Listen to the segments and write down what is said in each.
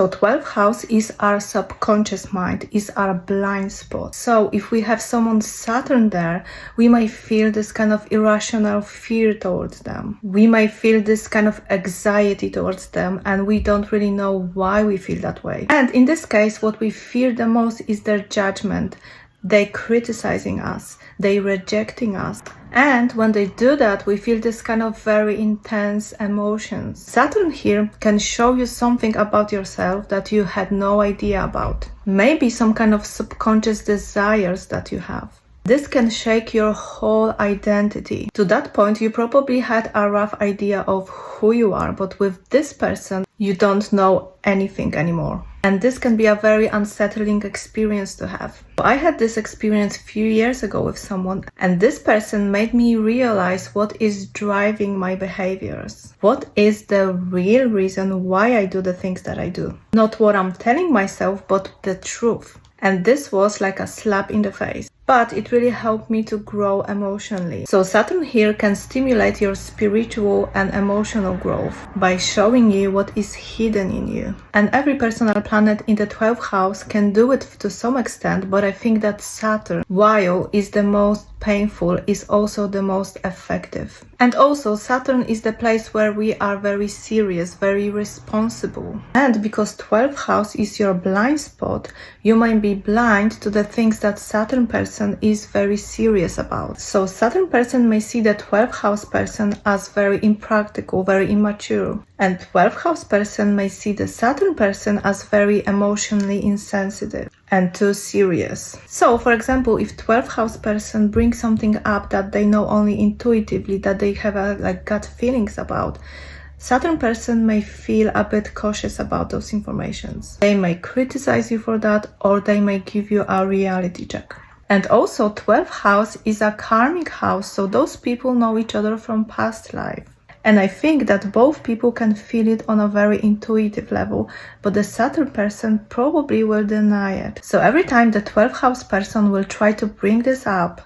So 12th house is our subconscious mind, is our blind spot. So if we have someone's Saturn there, we might feel this kind of irrational fear towards them. We might feel this kind of anxiety towards them, and we don't really know why we feel that way. And in this case, what we fear the most is their judgment. They criticizing us, they rejecting us. And when they do that, we feel this kind of very intense emotions. Saturn here can show you something about yourself that you had no idea about. Maybe some kind of subconscious desires that you have. This can shake your whole identity. To that point, you probably had a rough idea of who you are, but with this person, you don't know anything anymore. And this can be a very unsettling experience to have. I had this experience a few years ago with someone, and this person made me realize what is driving my behaviors. What is the real reason why I do the things that I do? Not what I'm telling myself, but the truth. And this was like a slap in the face. But it really helped me to grow emotionally. So Saturn here can stimulate your spiritual and emotional growth by showing you what is hidden in you. And every personal planet in the 12th house can do it to some extent, but I think that Saturn, while is the most painful, is also the most effective. And also Saturn is the place where we are very serious, very responsible. And because 12th house is your blind spot, you might be blind to the things that Saturn person is very serious about. So Saturn person may see the 12th house person as very impractical, very immature. And 12th house person may see the Saturn person as very emotionally insensitive and too serious. So for example, if 12th house person brings something up that they know only intuitively, that they have gut feelings about, Saturn person may feel a bit cautious about those informations. They may criticize you for that, or they may give you a reality check. And also 12th house is a karmic house, so those people know each other from past life. And I think that both people can feel it on a very intuitive level, but the Saturn person probably will deny it. So every time the 12th house person will try to bring this up,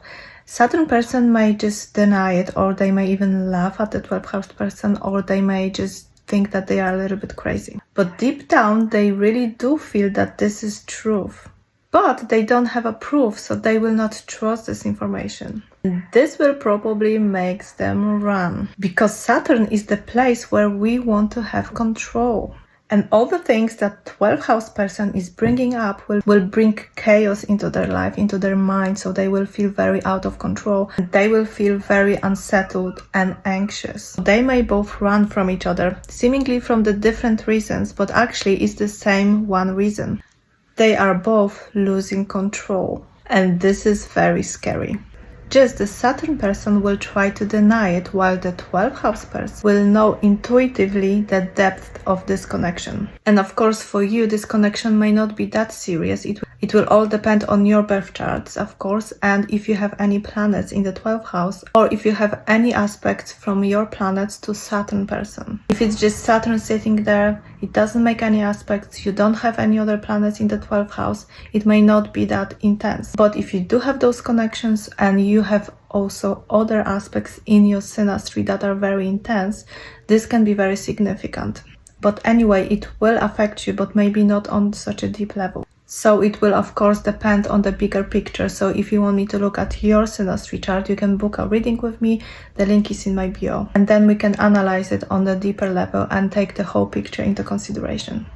Saturn person may just deny it, or they may even laugh at the 12th house person, or they may just think that they are a little bit crazy. But deep down, they really do feel that this is truth. But they don't have a proof, so they will not trust this information. This will probably make them run, because Saturn is the place where we want to have control. And all the things that 12th house person is bringing up will bring chaos into their life, into their mind, so they will feel very out of control. They will feel very unsettled and anxious. They may both run from each other, seemingly from the different reasons, but actually it's the same one reason. They are both losing control, and this is very scary. Just the Saturn person will try to deny it, while the 12th house person will know intuitively the depth of this connection. And of course, for you, this connection may not be that serious. It will all depend on your birth charts, of course, and if you have any planets in the 12th house, or if you have any aspects from your planets to Saturn person. If it's just Saturn sitting there, it doesn't make any aspects, you don't have any other planets in the 12th house, it may not be that intense. But if you do have those connections and you have also other aspects in your synastry that are very intense, this can be very significant. But anyway, it will affect you, but maybe not on such a deep level. So it will of course depend on the bigger picture. So if you want me to look at your synastry chart, you can book a reading with me. The link is in my bio. And then we can analyze it on the deeper level and take the whole picture into consideration.